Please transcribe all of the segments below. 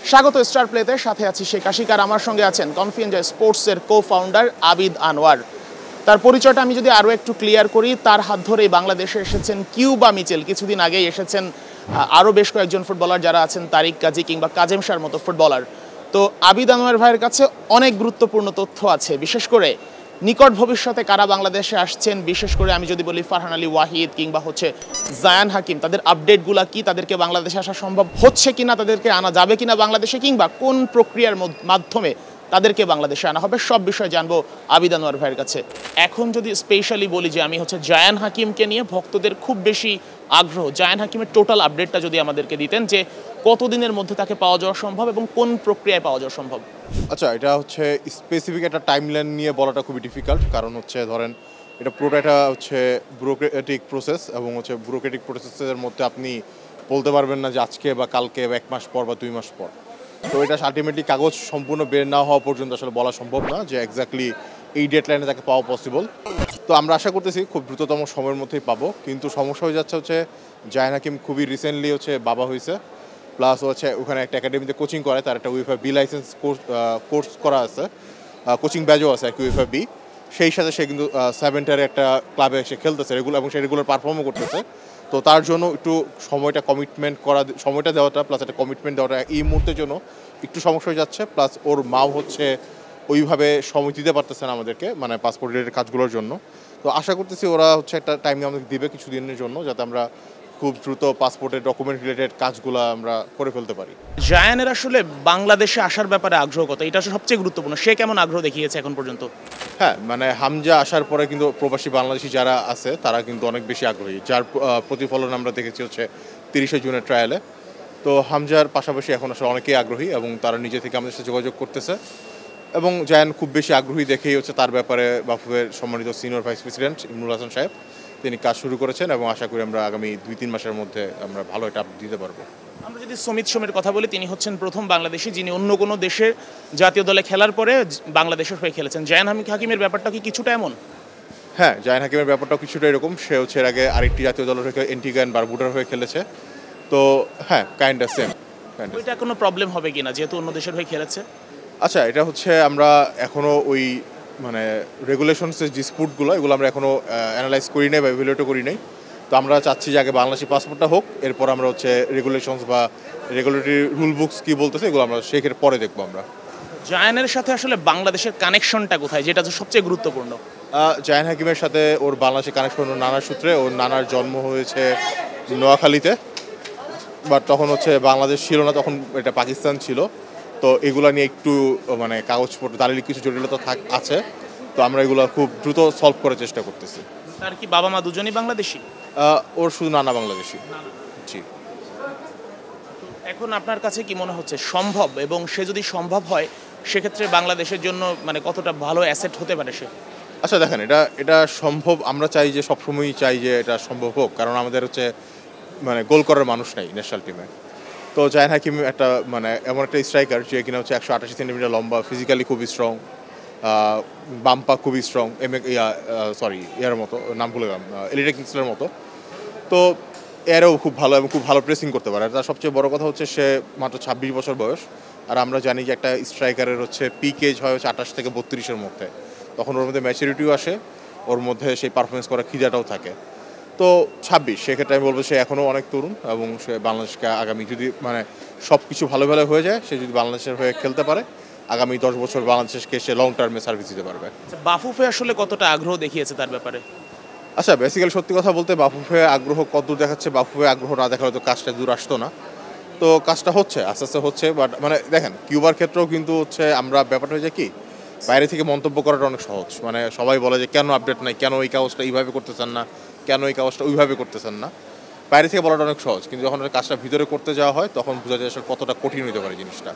স্বাগত স্টার প্লেতে, সাথে আছি শেখ আশিক আর আমার সঙ্গে আছেন কনফিডেন্ট স্পোর্টসের কো-ফাউন্ডার আবিদ আনোয়ার। তার পরিচয়টা আমি যদি আরও একটু ক্লিয়ার করি, তার হাত ধরেই বাংলাদেশে এসেছেন কিউবা মিচেল, কিছুদিন আগেই এসেছেন আরও বেশ কয়েকজন ফুটবলার যারা আছেন তারিক কাজী কিংবা কাজেম শাহর মতো ফুটবলার। তো আবিদ আনোয়ার ভাইয়ের কাছে অনেক গুরুত্বপূর্ণ তথ্য আছে, বিশেষ করে নিকট ভবিষ্যতে কারা বাংলাদেশে আসছেন, বিশেষ করে আমি যদি বলি ফারহান আলী ওয়াহিদ কিংবা জায়ান হাকিম, তাদের আপডেটগুলো কি, তাদেরকে বাংলাদেশে আসা সম্ভব হচ্ছে কিনা, তাদেরকে আনা যাবে কিনা বাংলাদেশে, কিংবা কোন প্রক্রিয়ার মাধ্যমে তাদেরকে বাংলাদেশে আনা হবে, সব বিষয় জানবো আবিদ আনোয়ার ভাইয়ের কাছে। এখন যদি স্পেশালি বলি যে আমি জায়ান হাকিমকে নিয়ে ভক্তদের খুব বেশি আগ্রহ, জায়ান হাকিমের টোটাল আপডেটটা যদি আমাদেরকে দিতেন যে কতদিনের মধ্যে তাকে পাওয়া যাওয়া সম্ভব এবং কোন প্রক্রিয়ায় পাওয়া যাওয়া সম্ভব। আচ্ছা, এটা স্পেসিফিক একটা টাইমলাইন নিয়ে বলাটা খুবই ডিফিকাল্ট, কারণ ধরেন এটা পুরোটা এটা ব্যুরোক্রেটিক প্রসেস, এবং ব্যুরোক্রেটিক প্রসেসের মধ্যে আপনি বলতে পারবেন না যে আজকে বা কালকে বা 1 মাস পর বা 2 মাস পর। তো এটা আলটিমেটলি কাগজ সম্পূর্ণ বের না হওয়া পর্যন্ত আসলে বলা সম্ভব না যে এক্স্যাক্টলি এই ডেডলাইনে তাকে পাওয়া পসিবল। তো আমরা আশা করতেছি খুব দ্রুততম সময়ের মধ্যেই পাবো, কিন্তু সমস্যা হয়ে যাচ্ছে জায়ান হাকিম খুবই রিসেন্টলি বাবা হয়েছে, প্লাস ওখানে একটা একাডেমিতে কোচিং করে, তার একটা UEFA বি লাইসেন্স কোর্স করা আছে, কোচিং ব্যাচও আছে UEFA বি। সেই সাথে সে কিন্তু সেভেন্টারে একটা ক্লাবে সে খেলতেছে রেগুলার, এবং সে রেগুলার পারফর্মও করতেছে। তো তার জন্য একটু সময়টা দেওয়াটা, প্লাস একটা কমিটমেন্ট দেওয়াটা এই মুহূর্তের জন্য একটু সমস্যা হয়ে যাচ্ছে। প্লাস ওর মাও ওইভাবে সময় দিতে পারতেছে না আমাদেরকে, মানে পাসপোর্ট রিলেটেড কাজগুলোর জন্য। তো আশা করতেছি ওরা একটা টাইম আমাদের দিবে কিছুদিনের জন্য, যাতে আমরা খুব দ্রুত পাসপোর্টের ডকুমেন্ট রিলেটেড কাজগুলো আমরা করে ফেলতে পারি। জায়ানের আসলে বাংলাদেশে আসার ব্যাপারে আগ্রহ কত, এটা সবচেয়ে গুরুত্বপূর্ণ। সে কেমন আগ্রহ দেখিয়েছে এখন পর্যন্ত? হ্যাঁ, মানে হামজা আসার পরে কিন্তু প্রবাসী বাংলাদেশি যারা আছে তারা কিন্তু অনেক বেশি আগ্রহী, যার প্রতিফলন আমরা দেখেছি 30শে জুনের ট্রায়ালে। তো হামজার পাশাপাশি এখন আসলে অনেকেই আগ্রহী, এবং তারা নিজে থেকে আমাদের সাথে যোগাযোগ করতেছে। এবং জায়ান খুব বেশি আগ্রহী দেখেই তার ব্যাপারে বাফুফের সম্মানিত senior vice president Imrul Hasan সাহেব তিনি কাজ শুরু করেছেন, এবং আশা করি আমরা আগামী 2-3 মাসের মধ্যে আমরা ভালো একটা আপডেট দিতে পারবো। আমরা যদি সমিত সোমের কথা বলি, তিনি প্রথম বাংলাদেশি যিনি অন্য কোনো দেশের জাতীয় দলে খেলার পরে বাংলাদেশের হয়ে খেলেছেন। জায়ান হাকিমের ব্যাপারটা কি কিছুটা এমন? হ্যাঁ, জায়ান হাকিমের ব্যাপারটাও কিছুটা এরকম। সে এর আগে আরেকটি জাতীয় দলের হয়ে এন্টিগা এন্ড বারবুডার হয়ে খেলেছে। তো হ্যাঁ, কাইন্ড অফ সেম। এটা কোনো প্রবলেম হবে কিনা যেহেতু অন্য দেশের হয়ে খেলেছে? আচ্ছা, এটা আমরা এখনও ওই মানে রেগুলেশনসের ডিসপুটগুলো এগুলো আমরা এখনও অ্যানালাইজ করি নাই বা ইভ্যালুয়েটও করি নাই। তো আমরা চাচ্ছি যে আগে বাংলাদেশি পাসপোর্টটা হোক, এরপর আমরা রেগুলেশনস বা রেগুলেটরি রুল বুকস কী বলতেছে এগুলো আমরা শেখের পরে দেখবো। আমরা জায়ানের সাথে আসলে বাংলাদেশের কানেকশনটা কোথায়, যেটা সবচেয়ে গুরুত্বপূর্ণ? জায়ান হাকিমের সাথে ওর বাংলাদেশের কানেকশন ওর নানার সূত্রে। ওর নানার জন্ম হয়েছে নোয়াখালীতে, বাট তখন বাংলাদেশ ছিল না, তখন এটা পাকিস্তান ছিল। তো এগুলো নিয়ে একটু মানে কাগজপত্র দালিলিক কিছু জটিলতা আছে। তো আমরা এগুলো খুব দ্রুত সলভ করার চেষ্টা করতেছি। তার কি বাবা মা দুজনেই বাংলাদেশি? ওর শুধু নানা বাংলাদেশি। জি। এখন আপনার কাছে কি মনে হচ্ছে সম্ভব, এবং সে যদি সম্ভব হয় সেক্ষেত্রে বাংলাদেশের জন্য মানে কতটা ভালো অ্যাসেট হতে পারে সে? আচ্ছা দেখেন, এটা সম্ভব। আমরা চাই যে সবসময়ই চাই যে এটা সম্ভব হোক, কারণ আমাদের মানে গোল করার মানুষ নাই ন্যাশনাল টিমে। তো জায়ান হাকিম একটা মানে এমন একটা স্ট্রাইকার যে কিনা 188 সেন্টিমিটার লম্বা, ফিজিক্যালি খুবই স্ট্রং, বাম্পা খুবই স্ট্রং, ইয়ার মতো, নাম ভুলে গেলাম, এলিটা কিংসলের মতো। তো এরও খুব ভালো এবং খুব ভালো প্রেসিং করতে পারে। তার সবচেয়ে বড় কথা সে মাত্র 26 বছর বয়স। আর আমরা জানি যে একটা স্ট্রাইকারের পিক এজ হয় 28 থেকে 32-এর মধ্যে। তখন ওর মধ্যে ম্যাচুরিটিও আসে, ওর মধ্যে সেই পারফরমেন্স করার খিদাটাও থাকে। তো 26, সেক্ষেত্রে আমি বলবো সে এখনও অনেক তরুণ, এবং সে বাংলাদেশকে আগামী যদি মানে সব কিছু ভালো হয়ে যায়, সে যদি বাংলাদেশের হয়ে খেলতে পারে, আগামী 10 বছর বাংলাদেশকে সে লং টার্মে সার্ভিস দিতে পারবে। বাফুফে আসলে কতটা আগ্রহ দেখিয়েছে তার ব্যাপারে? আচ্ছা, বেসিক্যালি সত্যি কথা বলতে বাফুফে আগ্রহ কতদূর দেখাচ্ছে, বাফুফে আগ্রহ না দেখালে তো কাজটা দূর আসতো না। তো কাজটা হচ্ছে, আস্তে আস্তে হচ্ছে। বাট মানে দেখেন, কিউবার ক্ষেত্রেও কিন্তু আমরা ব্যাপারটা হয়ে যায় কি, বাইরে থেকে মন্তব্য করাটা অনেক সহজ। মানে সবাই বলে যে কেন আপডেট নাই, কেন এই কাগজটা এইভাবে করতেছেন না, কেন এই কাগজটা ওইভাবে করতেছেন না। বাইরে থেকে বলাটা অনেক সহজ, কিন্তু যখন কাজটা ভিতরে করতে যাওয়া হয় তখন বোঝা যায় আসলে কতটা কঠিন হতে পারে জিনিসটা।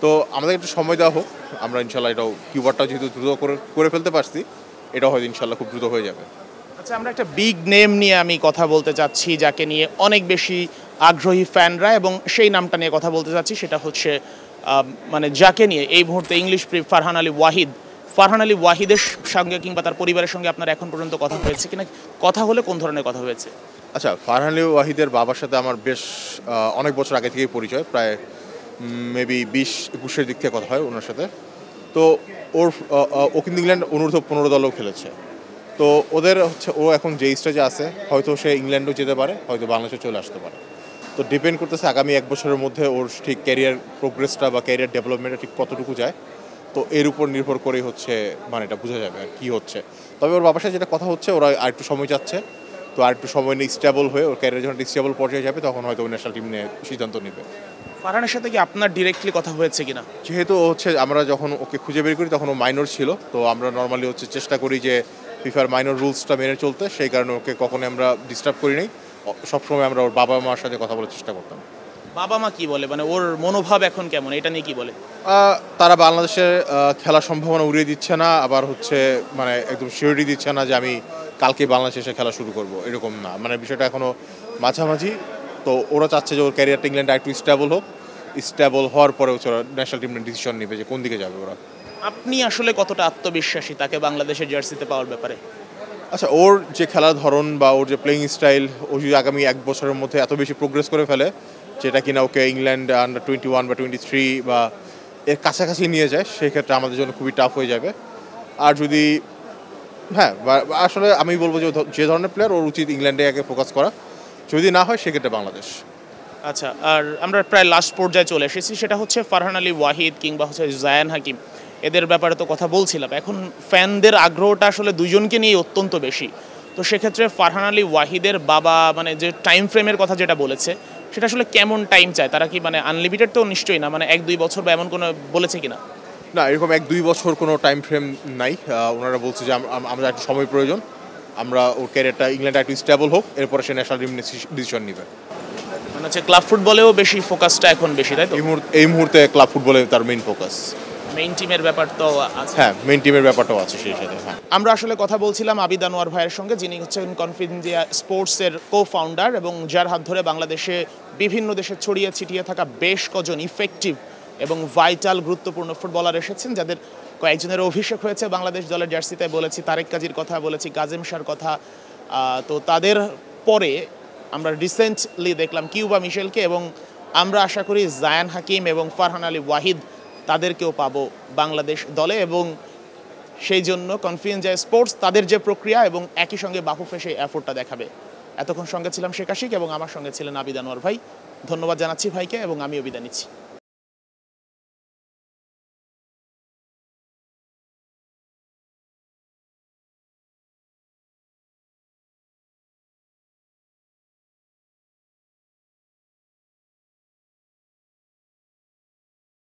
তো আমাদের একটু সময় দেওয়া হোক, আমরা ইনশাল্লাহ এটাও কিউবারটাও যেহেতু দ্রুত করে ফেলতে পারছি, এটাও হয়তো ইনশাল্লাহ খুব দ্রুত হয়ে যাবে। আচ্ছা, আমরা একটা বিগ নেম নিয়ে আমি কথা বলতে চাচ্ছি, যাকে নিয়ে অনেক বেশি আগ্রহী ফ্যানরা, এবং সেই নামটা নিয়ে কথা বলতে চাচ্ছি, সেটা মানে যাকে নিয়ে এই মুহূর্তে ইংলিশ ফারহান আলী ওয়াহিদ। ফারহান আলী ওয়াহিদের সঙ্গে কিংবা তার পরিবারের সঙ্গে আপনার এখন পর্যন্ত কথা হয়েছে কিনা? কথা হলে কোন ধরনের কথা হয়েছে? আচ্ছা, ফারহান আলী ওয়াহিদের বাবার সাথে আমার বেশ অনেক বছর আগে থেকেই পরিচয়, প্রায় মেবি 20-21-এর দিক থেকে কথা হয় ওনার সাথে। তো ও কিন্তু ইংল্যান্ড অনূর্ধ্ব 15 দলেও খেলেছে। তো ওদের হচ্ছে ও এখন যে স্টেজে আছে হয়তো সে ইংল্যান্ডও যেতে পারে, হয়তো বাংলাদেশে চলে আসতে পারে। তো ডিপেন্ড করতেছে আগামী 1 বছরের মধ্যে ওর ঠিক ক্যারিয়ার প্রোগ্রেসটা বা ক্যারিয়ার ডেভেলপমেন্টটা ঠিক কতটুকু যায়। তো এর উপর নির্ভর করেই হচ্ছে মানে এটা বোঝা যাবে আর কী হচ্ছে। তবে ওর বাবার সাথে যেটা কথা হচ্ছে ওরা আরেকটু সময় চাচ্ছে। তো আরেকটু সময় নিয়ে স্টেবল হয়ে ওর ক্যারিয়ার যখন স্টেবল পর্যায়ে যাবে তখন হয়তো ন্যাশনাল টিম নিয়ে সিদ্ধান্ত নেবে। ফারহানের সাথে কি আপনার ডিরেক্টলি কথা হয়েছে কিনা? যেহেতু হচ্ছে আমরা যখন ওকে খুঁজে বের করি তখন ও মাইনর ছিল, তো আমরা নর্মালি হচ্ছে চেষ্টা করি যে ফিফার মাইনর রুলসটা মেনে চলতে, সেই কারণে ওকে কখনোই আমরা ডিস্টার্ব করি নাই। সবসময় আমরা ওর বাবা মার সাথে কথা বলার চেষ্টা করতাম। বাবা মা কি বলে, মানে ওর মনোভাব এখন কেমন, এটা নিয়ে কি বলে? তারা বাংলাদেশের খেলার সম্ভাবনা উড়িয়ে দিচ্ছে না, আবার হচ্ছে মানে একদম সিওরিটি দিচ্ছে না যে আমি কালকে বাংলাদেশে এসে খেলা শুরু করব, এরকম না। মানে বিষয়টা এখনও মাঝামাঝি। তো ওরা চাচ্ছে যে ওর ক্যারিয়ারটা ইংল্যান্ডে একটু স্টেবল হোক, স্টেবল হওয়ার পরে হচ্ছে ওরা ন্যাশনাল টিমের ডিসিশন নেবে যে কোন দিকে যাবে ওরা। আপনি আসলে কতটা আত্মবিশ্বাসী তাকে বাংলাদেশের জার্সিতে পাওয়ার ব্যাপারে? আচ্ছা, ওর যে খেলার ধরন বা ওর যে প্লেয়িং স্টাইল, ও যদি আগামী 1 বছরের মধ্যে এত বেশি প্রোগ্রেস করে ফেলে যেটা কিনা ওকে ইংল্যান্ড আন্ডার 21 বা 23 বা এর কাছাকাছি নিয়ে যায়, সেক্ষেত্রে আমাদের জন্য খুবই টাফ হয়ে যাবে। আর যদি আসলে আমি বলবো যে ধরনের প্লেয়ার ওর উচিত ইংল্যান্ডে আগে ফোকাস করা, যদি না হয় সেক্ষেত্রে বাংলাদেশ। আচ্ছা, আর আমরা প্রায় লাস্ট পর্যায়ে চলে এসেছি, সেটা হচ্ছে ফারহান আলী ওয়াহিদ কিংবা হচ্ছে জায়ান হাকিম, এদের ব্যাপারে তো কথা বলছিলাম। এখন ফ্যানদের আগ্রহটা আসলে দুজনকে নিয়ে অত্যন্ত বেশি। তো সেক্ষেত্রে ফারহান আলী ওয়াহিদের বাবা মানে যে টাইম ফ্রেমের কথা যেটা বলেছে, সেটা আসলে কেমন টাইম চায় তারা? কি মানে আনলিমিটেড তো নিশ্চয়ই না, মানে 1-2 বছর বা এমন কোনো বলেছে কিনা? না, এরকম 1-2 বছর কোনো টাইম ফ্রেম নাই। ওনারা বলছে যে আমরা একটু সময় প্রয়োজন, আমরা ওর ক্যারিয়ারটা ইংল্যান্ডে একটু স্টেবল হোক, এরপরে সে ন্যাশনাল টিম ডিসিশন নেবে। মানে হচ্ছে ক্লাব ফুটবলেও বেশি ফোকাসটা এখন বেশি, তাই তো? এই মুহূর্তে ক্লাব ফুটবলে তার মেইন ফোকাস। মেইন টিমের ব্যাপার তো আছে। হ্যাঁ, মেইন টিমের ব্যাপারটাও আছে সেই সাথে। হ্যাঁ, আমরা আসলে কথা বলছিলাম আবিদ আনোয়ার ভাইয়ের সঙ্গে, যিনি হচ্ছেন কনফিডেন্সিয়া স্পোর্টসের কো ফাউন্ডার এবং যার হাত ধরে বাংলাদেশে বিভিন্ন দেশে ছড়িয়ে ছিটিয়ে থাকা বেশ কজন ইফেক্টিভ এবং ভাইটাল গুরুত্বপূর্ণ ফুটবলার এসেছেন, যাদের কয়েকজনের অভিষেক হয়েছে বাংলাদেশ দলের জার্সিতে। বলেছি তারেক কাজীর কথা, বলেছি কাজেম শাহর কথা। তো তাদের পরে আমরা রিসেন্টলি দেখলাম কিউবা মিশেলকে, এবং আমরা আশা করি জায়ান হাকিম এবং ফারহান আলী ওয়াহিদ তাদেরকেও পাবো বাংলাদেশ দলে। এবং সেই জন্য কনফিডেন্সিয়া স্পোর্টস তাদের যে প্রক্রিয়া এবং একই সঙ্গে বাফুফে সেই এফোর্টটা দেখাবে। এতক্ষণ সঙ্গে ছিলাম শেখ আশিক এবং আমার সঙ্গে ছিলেন আবিদ আনোয়ার ভাই। ধন্যবাদ জানাচ্ছি ভাইকে এবং আমিও বিদায় নিচ্ছি।